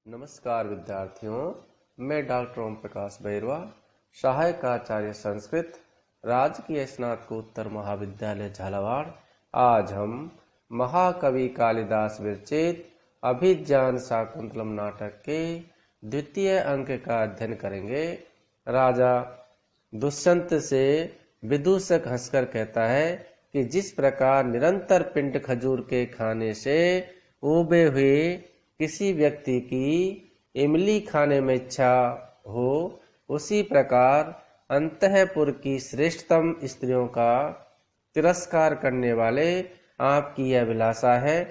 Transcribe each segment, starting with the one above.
नमस्कार विद्यार्थियों, मैं डॉक्टर ओम प्रकाश बैरवा, सहायक आचार्य संस्कृत, राजकीय स्नातकोत्तर महाविद्यालय झालावाड़। आज हम महाकवि कालिदास विरचित अभिज्ञान शाकुंतलम नाटक के द्वितीय अंक का अध्ययन करेंगे। राजा दुष्यंत से विदूषक हंसकर कहता है कि जिस प्रकार निरंतर पिंड खजूर के खाने से उबे हुए किसी व्यक्ति की इमली खाने में इच्छा हो, उसी प्रकार अंतःपुर की श्रेष्ठतम स्त्रियों का तिरस्कार करने वाले आपकी यह अभिलाषा है।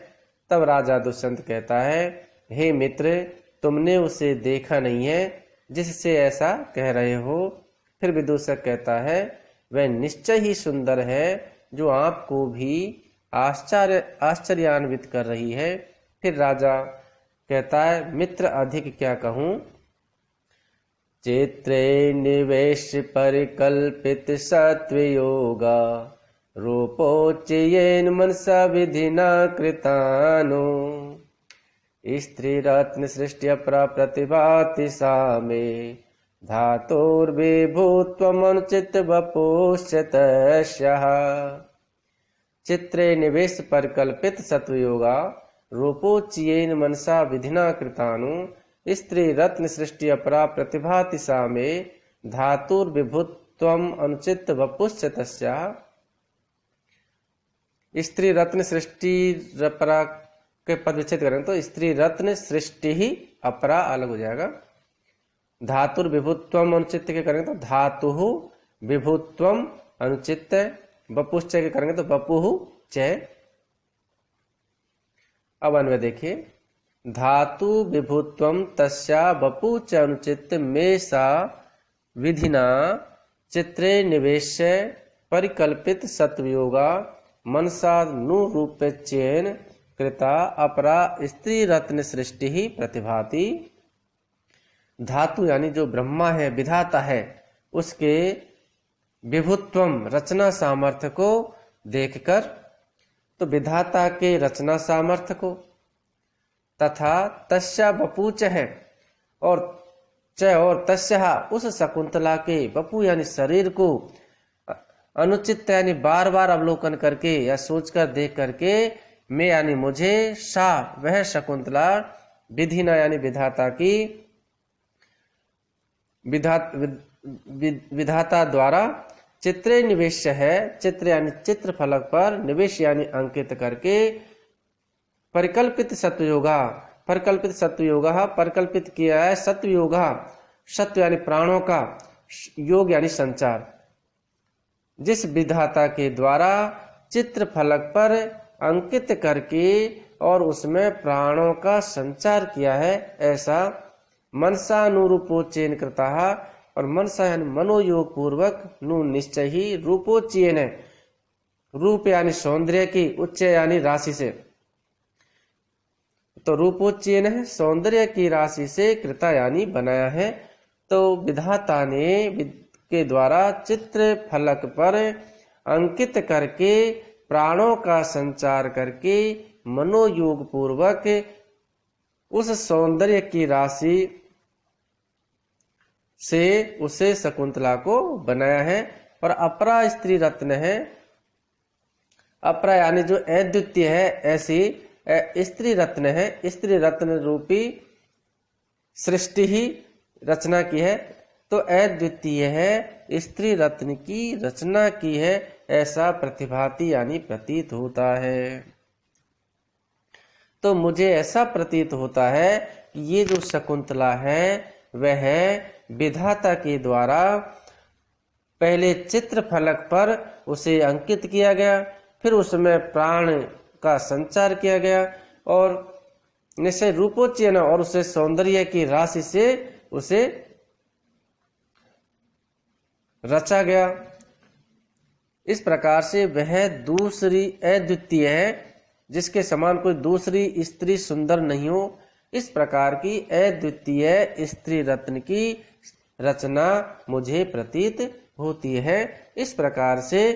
तब राजा दुष्यंत कहता है, हे मित्र, तुमने उसे देखा नहीं है जिससे ऐसा कह रहे हो। फिर विदूषक कहता है, वह निश्चय ही सुंदर है जो आपको भी आश्चर्यान्वित कर रही है। फिर राजा कहता है, मित्र अधिक क्या कहूं। चित्रे निवेश परिकल्पित सत्वयोगा रूपोच्चयेन मनसा विधिना कृतानो स्त्री रत्न सृष्टि अपरा प्रतिभाति सामे धातुर्विभूत्वमनुचित वपुष्यतस्याः। चित्रे निवेश परिकल्पित सत्वयोगा रूपोच्चयेन मनसा विधिना कृतानु स्त्री रत्न सृष्टि अपरा प्रतिभाति सामे धातुर्विभूत्वम अनुचित वपुष्यतस्याः। स्त्री रत्न सृष्टि अपरा के पद विच्छेद करेंगे तो स्त्री रत्न सृष्टि ही अपरा अलग हो जाएगा। धातुर्विभूत्वम अनुचित के करेंगे तो धातु विभूत्वम अनुचित, वपुश्चय के करेंगे तो वपुः चय। अब अन्वय देखिए, धातु विभूत्वम तस्या वपु च अनुचित में सा विधिना चित्रे निवेश परिकल्पित सत्वयोगा मनसा नुरूपचयन कृता अपरा स्त्री रत्न सृष्टि ही प्रतिभाति। धातु यानी जो ब्रह्मा है, विधाता है, उसके विभुत्वम रचना सामर्थ्य को देखकर, तो विधाता के रचना सामर्थ्य को, तथा तस्या वपुच है और च और तस्या उस शकुंतला के, वपु यानी शरीर को, अनुचित यानी बार बार अवलोकन करके या सोचकर देख करके, मैं यानी मुझे, सा वह शकुंतला, विधिना यानी विधाता की, विधाता द्वारा चित्रे निवेश है, चित्र यानी चित्र फलक पर, निवेश यानी अंकित करके, परिकल्पित सत्वयोगा, परिकल्पित सत्वयोगा, परिकल्पित किया है सत्वयोगा, सत्व यानी प्राणों का, योग यानी संचार, जिस विधाता के द्वारा चित्र फलक पर अंकित करके और उसमें प्राणों का संचार किया है, ऐसा मनसानुरूपोच्चयन कृता। और मनसा यानी मनोयोग पूर्वक, नु निश्चय ही, रूपोच्चयन है, रूप यानी सौंदर्य की, उच्च यानी राशि से, तो रूपोच्चयन है सौंदर्य की राशि से, कृता यानी बनाया है। तो विधाता ने के द्वारा चित्र फलक पर अंकित करके, प्राणों का संचार करके, मनोयोग पूर्वक उस सौंदर्य की राशि से उसे शकुंतला को बनाया है। और अपरा स्त्री रत्न है, अपरा यानी जो अद्वितीय है, ऐसी स्त्री रत्न है, स्त्री रत्न रूपी सृष्टि ही रचना की है, तो अद्वितीय है, स्त्री रत्न की रचना की है, ऐसा प्रतिभाति यानी प्रतीत होता है। तो मुझे ऐसा प्रतीत होता है कि ये जो शकुंतला है वह विधाता के द्वारा पहले चित्र फलक पर उसे अंकित किया गया, फिर उसमें प्राण का संचार किया गया और निश्चय रूपोच्चयन और उसे सौंदर्य की राशि से उसे रचा गया। इस प्रकार से वह दूसरी अद्वितीय है, जिसके समान कोई दूसरी स्त्री सुंदर नहीं हो। इस प्रकार की अद्वितीय स्त्री रत्न की रचना मुझे प्रतीत होती है। इस प्रकार से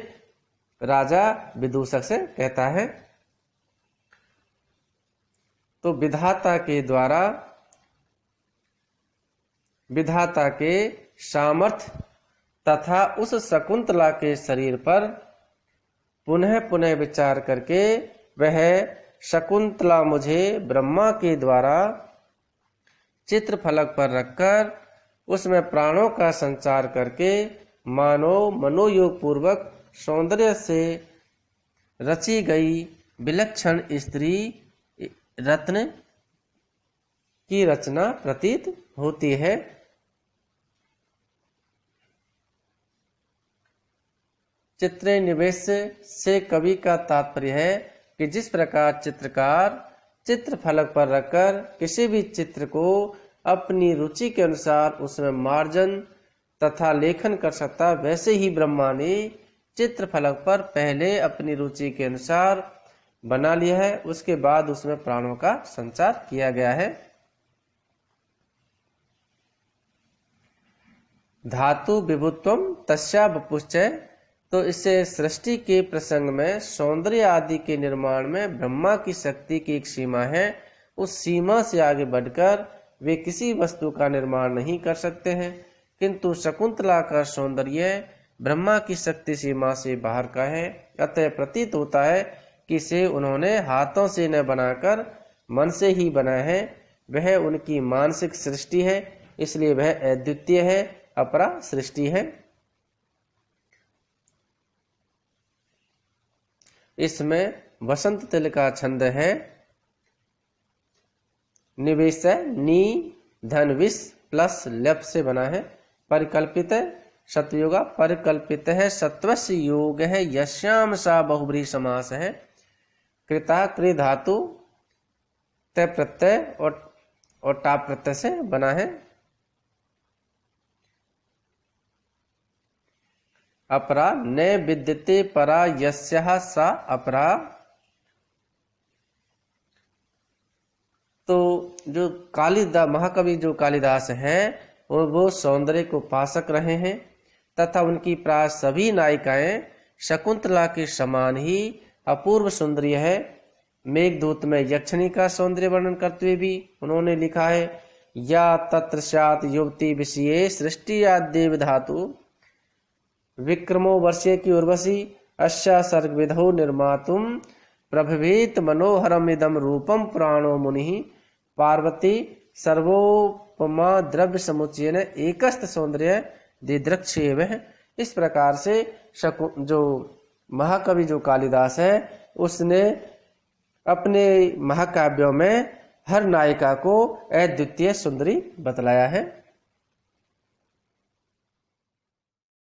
राजा विदूषक से कहता है। तो विधाता के द्वारा विधाता के सामर्थ्य तथा उस शकुंतला के शरीर पर पुनः पुनः विचार करके वह शकुंतला मुझे ब्रह्मा के द्वारा चित्रफलक पर रखकर उसमें प्राणों का संचार करके मानो मनोयोग पूर्वक सौंदर्य से रची गई विलक्षण स्त्री रत्न की रचना प्रतीत होती है। चित्रे निवेश से कवि का तात्पर्य है कि जिस प्रकार चित्रकार चित्र फलक पर रखकर किसी भी चित्र को अपनी रुचि के अनुसार उसमें मार्जन तथा लेखन कर सकता, वैसे ही ब्रह्मा ने चित्र फलक पर पहले अपनी रुचि के अनुसार बना लिया है, उसके बाद उसमें प्राणों का संचार किया गया है। धातु विभुत्वम तस्या वपुश्चय, तो इससे सृष्टि के प्रसंग में सौंदर्य आदि के निर्माण में ब्रह्मा की शक्ति की एक सीमा है। उस सीमा से आगे बढ़कर वे किसी वस्तु का निर्माण नहीं कर सकते हैं, किंतु शकुंतला का सौंदर्य ब्रह्मा की शक्ति सीमा से बाहर का है। अतः प्रतीत होता है कि इसे उन्होंने हाथों से न बनाकर मन से ही बनाया है। वह उनकी मानसिक सृष्टि है, इसलिए वह अद्वितीय है, अपरा सृष्टि है। इसमें वसंत तिल का छंद है निवेश नी धन विष प्लस लप से बना है। परिकल्पित सत्वयोगा परिकल्पित है, सत्वस्य योग है, यश्याम सा बहुब्रीहि समास है। कृता कृ धातु त प्रत्यय और टा प्रत्यय से बना है। अपरा न विद्यते परा यस्याः सा अपरा, तो जो कालिदास महाकवि जो कालिदास है वो सौंदर्य को पासक रहे हैं तथा उनकी प्राय सभी नायिकाएं शकुंतला के समान ही अपूर्व सुंदरी है। मेघदूत में यक्षिणी का सौंदर्य वर्णन करते हुए भी उन्होंने लिखा है, या तत्र स्यात् युवती विषये सृष्टि आद्य विधातु विक्रमो वर्षे की उर्वशी अस्या सर्ग विधौ निर्मातुम प्रभवेत मनोहरम इदम रूपम पुराणो मुनि पार्वती सर्वोपमा द्रव्य समुच्चयन एकस्त सौंदर्य दिदृक्षेव है। इस प्रकार से जो महाकवि जो कालिदास है उसने अपने महाकाव्यों में हर नायिका को अद्वितीय सुंदरी बतलाया है।